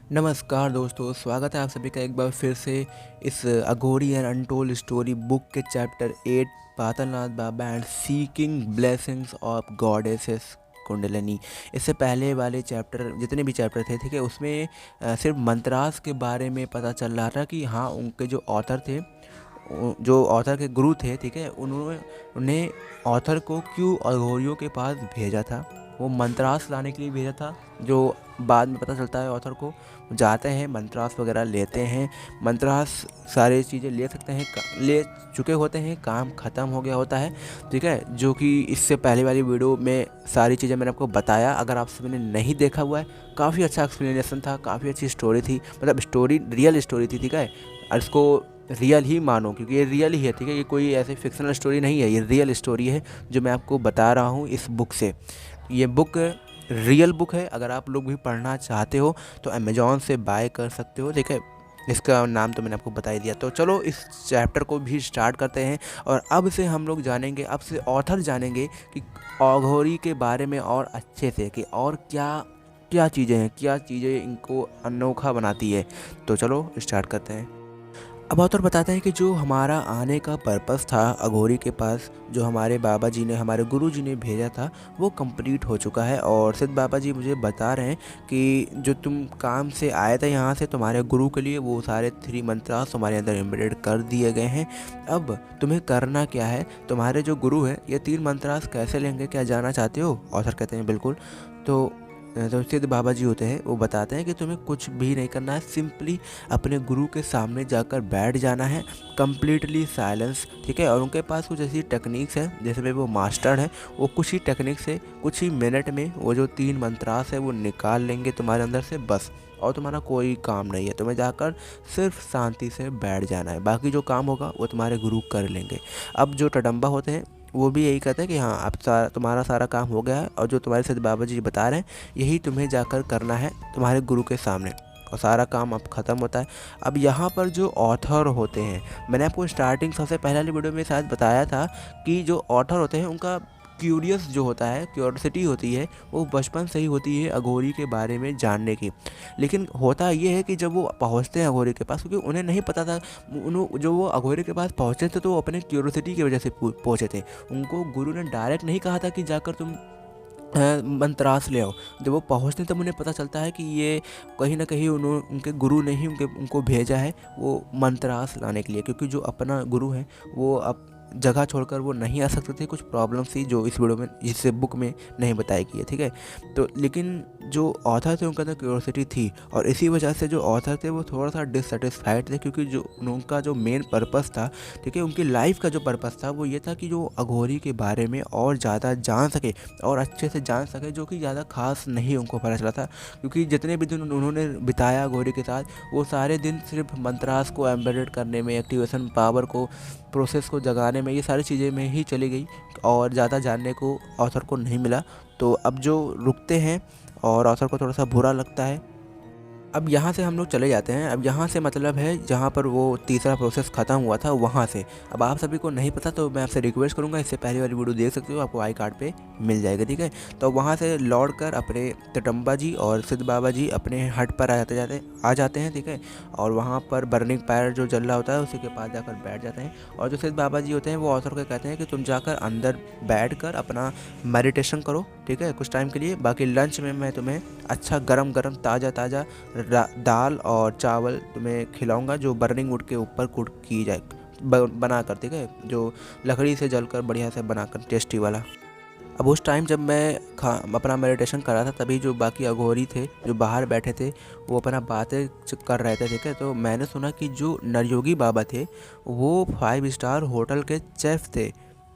नमस्कार दोस्तों, स्वागत है आप सभी का एक बार फिर से इस Aghori and untold story book के chapter 8 Patalnath Baba and seeking blessings of goddesses Kundalini. इससे पहले वाले चैप्टर जितने भी चैप्टर थे, ठीक है, उसमें सिर्फ मंत्रास के बारे में पता चल रहा था कि हाँ, उनके जो ऑथर थे, जो ऑथर के गुरु थे, ठीक है, उन्होंने उन्हें ऑथर को क्यों अघोरियों के पास भेजा था, वो मंत्रास लाने के लिए भेजा था। जो बाद में पता चलता है ऑथर को, जाते हैं मंत्रास वगैरह लेते हैं। मंत्रास सारी चीज़ें ले सकते हैं, ले चुके होते हैं, काम ख़त्म हो गया होता है, ठीक है। जो कि इससे पहले वाली वीडियो में सारी चीज़ें मैंने आपको बताया। अगर आप सभी ने नहीं देखा हुआ है, काफ़ी अच्छा एक्सप्लेनेशन था, काफ़ी अच्छी स्टोरी थी, मतलब स्टोरी रियल स्टोरी थी, ठीक है। और इसको रियल ही मानो क्योंकि ये रियल ही है, ठीक है। ये कोई ऐसी फिक्शनल स्टोरी नहीं है, ये रियल स्टोरी है जो मैं आपको बता रहा हूँ इस बुक से। ये बुक रियल बुक है। अगर आप लोग भी पढ़ना चाहते हो तो अमेज़ॉन से बाय कर सकते हो, ठीक है। इसका नाम तो मैंने आपको बता ही दिया। तो चलो इस चैप्टर को भी स्टार्ट करते हैं और अब से हम लोग जानेंगे, अब से ऑथर जानेंगे कि अघोरी के बारे में और अच्छे से, कि और क्या क्या चीज़ें हैं, क्या चीज़ें इनको अनोखा बनाती है। तो चलो स्टार्ट करते हैं। अब ऑथर बताते हैं कि जो हमारा आने का पर्पस था अघोरी के पास, जो हमारे बाबा जी ने, हमारे गुरु जी ने भेजा था, वो कंप्लीट हो चुका है। और सिद्ध बाबा जी मुझे बता रहे हैं कि जो तुम काम से आए थे यहाँ से तुम्हारे गुरु के लिए, वो सारे 3 मंत्रास तुम्हारे अंदर एम्बेडेड कर दिए गए हैं। अब तुम्हें करना क्या है, तुम्हारे जो गुरु हैं ये 3 मंत्रास कैसे लेंगे, क्या जानना चाहते हो? ऑथर कहते हैं बिल्कुल। तो सिद्ध बाबा जी होते हैं, वो बताते हैं कि तुम्हें कुछ भी नहीं करना है, सिंपली अपने गुरु के सामने जाकर बैठ जाना है, कम्प्लीटली साइलेंस, ठीक है। और उनके पास कुछ ऐसी टेक्निक्स है, जैसे में वो मास्टर है, वो कुछ ही टेक्निक से कुछ ही मिनट में वो जो 3 मंत्रास है वो निकाल लेंगे तुम्हारे अंदर से, बस। और तुम्हारा कोई काम नहीं है, तुम्हें जाकर सिर्फ शांति से बैठ जाना है, बाकी जो काम होगा वो तुम्हारे गुरु कर लेंगे। अब जो टडम्बा होते हैं वो भी यही कहते हैं कि हाँ, अब तुम्हारा सारा काम हो गया है और जो तुम्हारे सिद्ध बाबा जी बता रहे हैं यही तुम्हें जाकर करना है तुम्हारे गुरु के सामने, और सारा काम अब ख़त्म होता है। अब यहाँ पर जो ऑथर होते हैं, मैंने आपको स्टार्टिंग सबसे पहले वाली वीडियो में शायद बताया था कि जो ऑथर होते हैं उनका क्यूरियस जो होता है, क्यूरियोसिटी होती है, वो बचपन से ही होती है अघोरी के बारे में जानने की। लेकिन होता ये है कि जब वो पहुँचते हैं अघोरी के पास, क्योंकि उन्हें नहीं पता था, जो वो अघोरी के पास पहुँचे थे तो वो अपने क्यूरियोसिटी की वजह से पहुँचे थे। उनको गुरु ने डायरेक्ट नहीं कहा था कि जाकर तुम मंत्रास ले आओ। जब वो पहुँचते तब उन्हें पता चलता है कि ये कहीं न कहीं उनके गुरु ने ही उनको भेजा है वो मंत्रास लाने के लिए, क्योंकि जो अपना गुरु है वो अब जगह छोड़कर वो नहीं आ सकते थे। कुछ प्रॉब्लम थी जो इस वीडियो में, इस बुक में नहीं बताई गई है, ठीक है। तो लेकिन जो ऑथर थे उनका अंदर क्यूरियोसिटी थी, और इसी वजह से जो ऑथर थे वो थोड़ा सा डिससेटिस्फाइड थे, क्योंकि जो उनका जो मेन पर्पस था, ठीक है, उनकी लाइफ का जो पर्पस था वो ये था कि जो अघोरी के बारे में और ज़्यादा जान सके और अच्छे से जान सके, जो कि ज़्यादा खास नहीं उनको पता चला था। क्योंकि जितने भी दिन उन्होंने बिताया अघोरी के साथ, वो सारे दिन सिर्फ मंत्रास को एम्बेडेड करने में, एक्टिवेशन पावर को, प्रोसेस को जगाने में, ये सारी चीज़ें में ही चली गई और ज़्यादा जानने को ऑथर को नहीं मिला। तो अब जो रुकते हैं और ऑथर को थोड़ा सा बुरा लगता है। अब यहाँ से हम लोग चले जाते हैं। अब यहाँ से मतलब है जहाँ पर वो तीसरा प्रोसेस ख़त्म हुआ था वहाँ से। अब आप सभी को नहीं पता तो मैं आपसे रिक्वेस्ट करूँगा, इससे पहले वाली वीडियो देख सकते हो, आपको आई कार्ड पे मिल जाएगा, ठीक है। तो वहाँ से लौट कर अपने टडम्बा जी और सिद्ध बाबा जी अपने हट पर आ जाते हैं, ठीक है। और वहाँ पर बर्निंग फायर जो जल रहा होता है उसी के पास जाकर बैठ जाते हैं। और जो सिद्ध बाबा जी होते हैं वो ऑथर को कहते हैं कि तुम जाकर अंदर बैठ कर अपना मेडिटेशन करो, ठीक है, कुछ टाइम के लिए। बाकी लंच में मैं तुम्हें अच्छा गरम गरम ताज़ा दाल और चावल तुम्हें खिलाऊंगा, जो बर्निंग वुड के ऊपर कुक की जाए, बनाकर, ठीक है, जो लकड़ी से जलकर बढ़िया से बनाकर, टेस्टी वाला। अब उस टाइम जब मैं अपना मेडिटेशन कर रहा था, तभी जो बाकी अघोरी थे जो बाहर बैठे थे वो अपना बातें कर रहे थे, ठीक है। तो मैंने सुना कि जो नरयोगी बाबा थे वो 5 स्टार होटल के चेफ थे,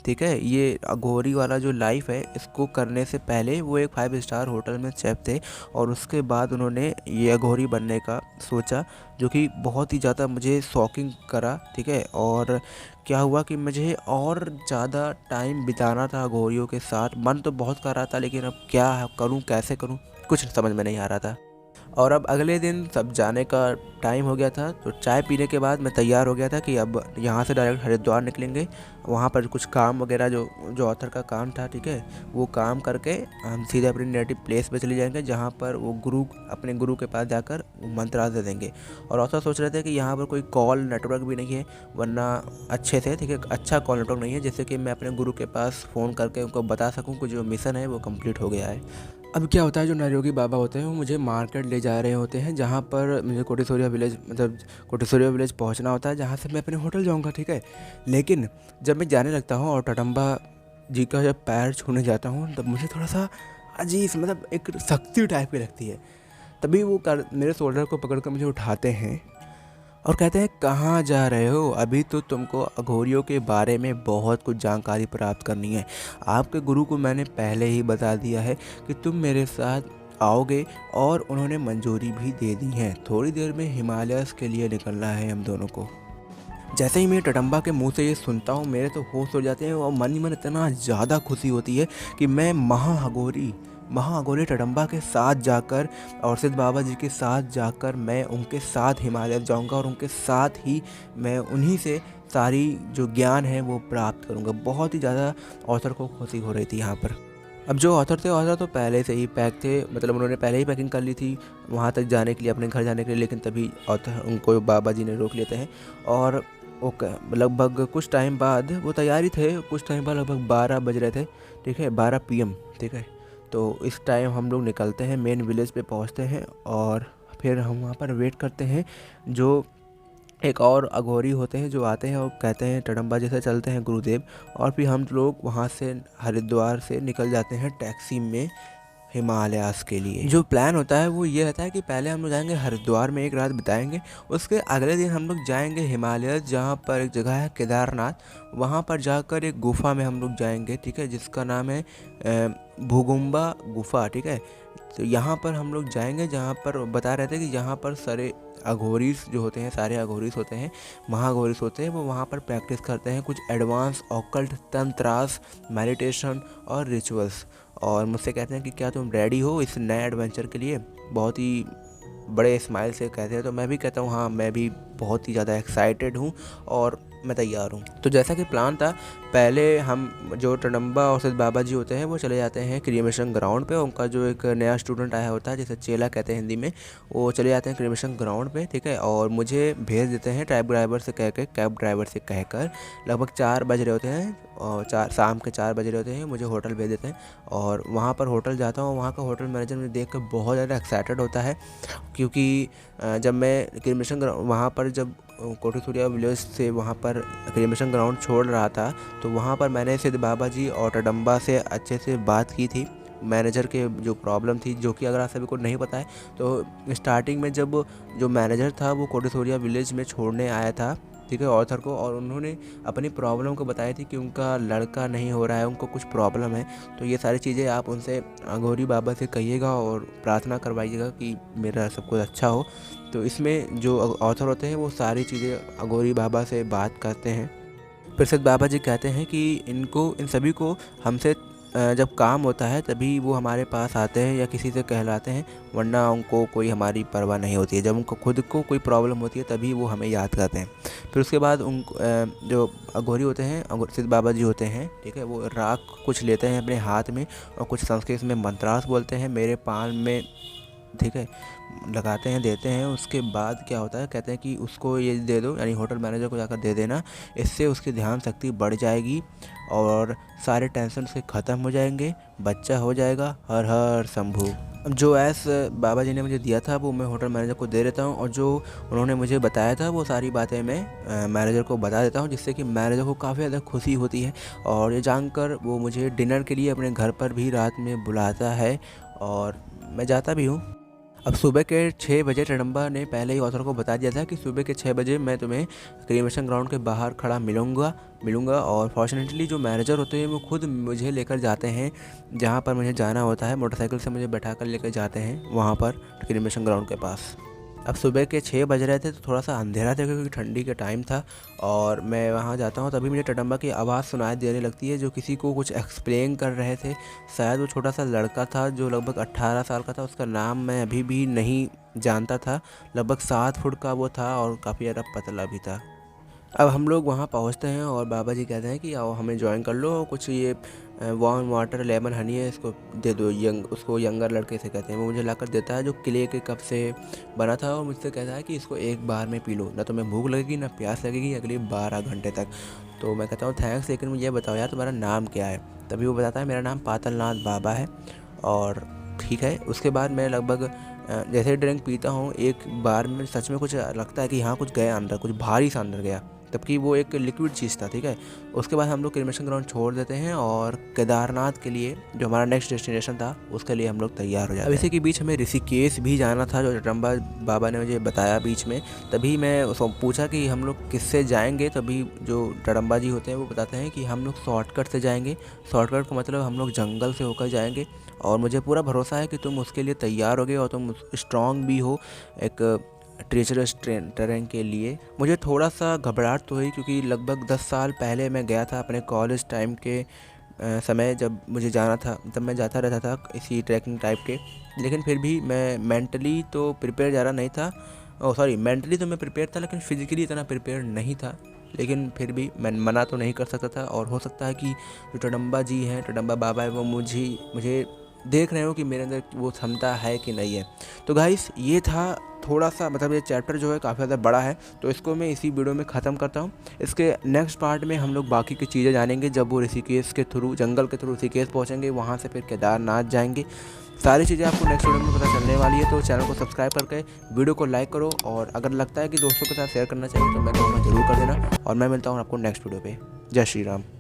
ठीक है। ये अघोरी वाला जो लाइफ है इसको करने से पहले वो एक 5 स्टार होटल में शेफ़ थे, और उसके बाद उन्होंने ये अघोरी बनने का सोचा, जो कि बहुत ही ज़्यादा मुझे शॉकिंग करा, ठीक है। और क्या हुआ कि मुझे और ज़्यादा टाइम बिताना था अघोरियों के साथ, मन तो बहुत कर रहा था, लेकिन अब क्या करूं, कैसे करूं, कुछ समझ में नहीं आ रहा था। और अब अगले दिन सब जाने का टाइम हो गया था, तो चाय पीने के बाद मैं तैयार हो गया था कि अब यहाँ से डायरेक्ट हरिद्वार निकलेंगे। वहाँ पर कुछ काम वगैरह जो जो ऑथर का काम था, ठीक है, वो काम करके हम सीधे अपनी नेटिव प्लेस पे चले जाएंगे, जहाँ पर वो अपने गुरु के पास जाकर मंत्र आदि दे देंगे। और ऑथर सोच रहे थे कि यहाँ पर कोई कॉल नेटवर्क भी नहीं है, वरना अच्छे से, ठीक है, अच्छा कॉल नेटवर्क नहीं है, जिससे कि मैं अपने गुरु के पास फ़ोन करके उनको बता सकूँ कि जो मिशन है वो कंप्लीट हो गया है। अब क्या होता है, जो नरयोगी बाबा होते हैं वो मुझे मार्केट ले जा रहे होते हैं, जहाँ पर मुझे कोटेश्वरिया विलेज, मतलब कोटेश्वरिया विलेज पहुँचना होता है, जहाँ से मैं अपने होटल जाऊँगा, ठीक है। लेकिन जब मैं जाने लगता हूँ और टटम्बा जी का जब पैर छूने जाता हूँ, तब मुझे थोड़ा सा अजीब, मतलब एक शक्ति टाइप की लगती है। तभी वो मेरे शोल्डर को पकड़ कर मुझे उठाते हैं और कहते हैं, कहाँ जा रहे हो? अभी तो तुमको अघोरियों के बारे में बहुत कुछ जानकारी प्राप्त करनी है। आपके गुरु को मैंने पहले ही बता दिया है कि तुम मेरे साथ आओगे, और उन्होंने मंजूरी भी दे दी है। थोड़ी देर में हिमालयस के लिए निकलना है हम दोनों को। जैसे ही मैं टटम्बा के मुंह से ये सुनता हूँ, मेरे तो होश उड़ जाते हैं और मन ही मन इतना ज़्यादा खुशी होती है कि मैं महाअघोरी टटम्बा के साथ जाकर और सिद्ध बाबा जी के साथ जाकर मैं उनके साथ हिमालय जाऊंगा, और उनके साथ ही मैं उन्हीं से सारी जो ज्ञान है वो प्राप्त करूंगा। बहुत ही ज़्यादा ऑथर को खुशी हो रही थी यहाँ पर। अब जो ऑथर थे, ऑथर तो पहले से ही पैक थे, मतलब उन्होंने पहले ही पैकिंग कर ली थी वहाँ तक जाने के लिए, अपने घर जाने के लिए। लेकिन तभी ऑथर उनको बाबा जी ने रोक लेते हैं, और वो लगभग कुछ टाइम बाद वो तैयारी थे। कुछ टाइम बाद लगभग 12 बज रहे थे, ठीक है, 12 PM, ठीक है। तो इस टाइम हम लोग निकलते हैं, मेन विलेज पे पहुंचते हैं, और फिर हम वहाँ पर वेट करते हैं। जो एक और अघोरी होते हैं जो आते हैं और कहते हैं, टटम्बा जी से चलते हैं गुरुदेव। और फिर हम लोग वहाँ से हरिद्वार से निकल जाते हैं टैक्सी में हिमालयास के लिए। जो प्लान होता है वो ये रहता है कि पहले हम लोग जाएंगे हरिद्वार में, एक रात बिताएंगे। उसके अगले दिन हम लोग जाएंगे हिमालय, जहाँ पर एक जगह है केदारनाथ। वहाँ पर जाकर एक गुफा में हम लोग जाएंगे, ठीक है, जिसका नाम है भूगुम्बा गुफा, ठीक है। तो यहाँ पर हम लोग जाएंगे, जहाँ पर बता रहे थे कि यहाँ पर सारे अघोरीस जो होते हैं, सारे अघोरीस होते हैं, महाअघोरीस होते हैं, वो वहाँ पर प्रैक्टिस करते हैं कुछ एडवांस ऑकल्ट तंत्रास, मेडिटेशन और रिचुअल्स। और मुझसे कहते हैं कि क्या तुम रेडी हो इस नए एडवेंचर के लिए? बहुत ही बड़े स्माइल से कहते हैं। तो मैं भी कहता हूँ हाँ, मैं भी बहुत ही ज़्यादा एक्साइटेड हूँ और मैं तैयार हूँ। तो जैसा कि प्लान था, पहले हम जो टटम्बा और सिद्ध बाबा जी होते हैं वो चले जाते हैं क्रीमेशन ग्राउंड पे। उनका जो एक नया स्टूडेंट आया होता है, जिसे चेला कहते हैं हिंदी में, वो चले जाते हैं क्रीमेशन ग्राउंड पे, ठीक है। और मुझे भेज देते हैं कैब ड्राइवर से कहकर लगभग 4 बज रहे होते हैं, और शाम के 4 बज रहे होते हैं, मुझे होटल भेज देते हैं। और वहाँ पर होटल जाता हूँ, वहाँ का होटल मैनेजर मुझे देख कर बहुत ज़्यादा एक्साइटेड होता है, क्योंकि जब मैं क्रीमेशन वहाँ पर जब कोटेश्वरिया विलेज से वहाँ पर क्रीमेशन ग्राउंड छोड़ रहा था, तो वहाँ पर मैंने सिद्ध बाबा जी और टटम्बा से अच्छे से बात की थी। मैनेजर के जो प्रॉब्लम थी, जो कि अगर आप सभी को नहीं पता है, तो स्टार्टिंग में जब जो मैनेजर था वो कोटेश्वरिया विलेज में छोड़ने आया था, ठीक है, ऑथर को, और उन्होंने अपनी प्रॉब्लम को बताई थी कि उनका लड़का नहीं हो रहा है, उनको कुछ प्रॉब्लम है। तो ये सारी चीज़ें आप उनसे अघोरी बाबा से कहिएगा और प्रार्थना करवाइएगा कि मेरा सब कुछ अच्छा हो। तो इसमें जो ऑथर होते हैं वो सारी चीज़ें अघोरी बाबा से बात करते हैं। फिर सिद्ध बाबा जी कहते हैं कि इन सभी को हमसे जब काम होता है तभी वो हमारे पास आते हैं या किसी से कहलाते हैं, वरना उनको कोई हमारी परवाह नहीं होती है। जब उनको खुद को कोई प्रॉब्लम होती है तभी वो हमें याद करते हैं। फिर उसके बाद जो अघोरी होते हैं, सिद्ध बाबा जी होते हैं, ठीक है, वो राख कुछ लेते हैं अपने हाथ में और कुछ संस्कृत में मंत्रास बोलते हैं, मेरे पान में, ठीक है, लगाते हैं, देते हैं। उसके बाद क्या होता है, कहते हैं कि उसको ये दे दो, यानी होटल मैनेजर को जाकर दे देना, इससे उसकी ध्यान शक्ति बढ़ जाएगी और सारे टेंशन से ख़त्म हो जाएंगे, बच्चा हो जाएगा। हर हर शंभू। अब जो बाबा जी ने मुझे दिया था वो मैं होटल मैनेजर को दे देता हूँ, और जो उन्होंने मुझे बताया था वो सारी बातें मैं मैनेजर को बता देता हूँ, जिससे कि मैनेजर को काफ़ी ज़्यादा खुशी होती है। और ये जानकर वो मुझे डिनर के लिए अपने घर पर भी रात में बुलाता है, और मैं जाता भी हूँ। अब सुबह के 6 बजे टटम्बा ने पहले ही ऑथर को बता दिया था कि सुबह के 6 बजे मैं तुम्हें क्रीमेशन ग्राउंड के बाहर खड़ा मिलूंगा। और फॉर्चुनेटली जो मैनेजर होते हैं वो खुद मुझे लेकर जाते हैं जहाँ पर मुझे जाना होता है, मोटरसाइकिल से मुझे बैठा कर लेकर जाते हैं वहाँ पर क्रीमेशन ग्राउंड के पास। अब सुबह के 6 बज रहे थे, तो थोड़ा-सा अंधेरा था क्योंकि ठंडी का टाइम था और मैं वहाँ जाता हूँ तभी मुझे टडम्बा की आवाज़ सुनाई देने लगती है, जो किसी को कुछ एक्सप्लेन कर रहे थे। शायद वो छोटा-सा लड़का था जो लगभग 18 साल का था, उसका नाम मैं अभी भी नहीं जानता था। लगभग 7 फुट का वो था और काफ़ी ज़्यादा पतला भी था। अब हम लोग वहाँ पहुँचते हैं और बाबा जी कहते हैं कि आओ हमें जॉइन कर लो, कुछ ये वार्म वाटर लेमन हनी है, इसको दे दो। उसको यंगर लड़के से कहते हैं। वो मुझे लाकर देता है, जो क्ले के कप से बना था, और मुझसे कहता है कि इसको एक बार में पी लो, ना तुम्हें भूख लगेगी ना प्यास लगेगी अगले 12 घंटे तक। तो मैं कहता हूँ थैंक्स, लेकिन मुझे बताओ यार तुम्हारा नाम क्या है। तभी वो बताता है मेरा नाम पातलनाथ बाबा है। और ठीक है, उसके बाद मैं लगभग जैसे ही ड्रिंक पीता हूँ, एक बार में सच में कुछ लगता है कि हाँ कुछ गया अंदर, कुछ भारी सा अंदर गया, जबकि वो एक लिक्विड चीज़ था। ठीक है, उसके बाद हम लोग क्रिमेशन ग्राउंड छोड़ देते हैं और केदारनाथ के लिए, जो हमारा नेक्स्ट डेस्टिनेशन था, उसके लिए हम लोग तैयार हो जाते हैं। अब इसी के बीच हमें ऋषिकेश भी जाना था, जो टडम्बा बाबा ने मुझे बताया बीच में। तभी मैं उसको पूछा कि हम लोग किससे जाएंगे, तभी जो टडम्बा जी होते हैं वो बताते हैं कि हम लोग शॉर्टकट से जाएंगे। शॉर्टकट का मतलब हम लोग जंगल से होकर जाएंगे, और मुझे पूरा भरोसा है कि तुम उसके लिए तैयार होगे और तुम स्ट्रॉन्ग भी हो एक ट्रेचरस टरेन के लिए। मुझे थोड़ा सा घबराहट तो हुई क्योंकि लगभग 10 साल पहले मैं गया था अपने कॉलेज टाइम के समय, जब मुझे जाना था तब मैं जाता रहता था इसी ट्रैकिंग टाइप के। लेकिन फिर भी मैं मेंटली तो प्रिपेयर ज़्यादा नहीं था। सॉरी, मेंटली तो मैं प्रिपेयर था लेकिन फिज़िकली इतना प्रिपेयर नहीं था। लेकिन फिर भी मैं मना तो नहीं कर सकता था, और हो सकता है कि जो टडम्बा जी हैं, टडम्बा बाबा है, वो मुझे देख रहे हो कि मेरे अंदर वो क्षमता है कि नहीं है। तो गाइस, ये था थोड़ा सा, मतलब ये चैप्टर जो है काफ़ी ज़्यादा बड़ा है, तो इसको मैं इसी वीडियो में ख़त्म करता हूँ। इसके नेक्स्ट पार्ट में हम लोग बाकी की चीज़ें जानेंगे, जब वो ऋषिकेश के थ्रू, जंगल के थ्रू ऋषिकेश पहुँचेंगे, वहाँ से फिर केदारनाथ जाएंगे। सारी चीज़ें आपको नेक्स्ट वीडियो में पता चलने वाली है। तो चैनल को सब्सक्राइब करके वीडियो को लाइक करो, और अगर लगता है कि दोस्तों के साथ शेयर करना चाहिए तो मैं कहूँगा ज़रूर कर देना। और मैं मिलता हूँ आपको नेक्स्ट वीडियो पे। जय श्री राम।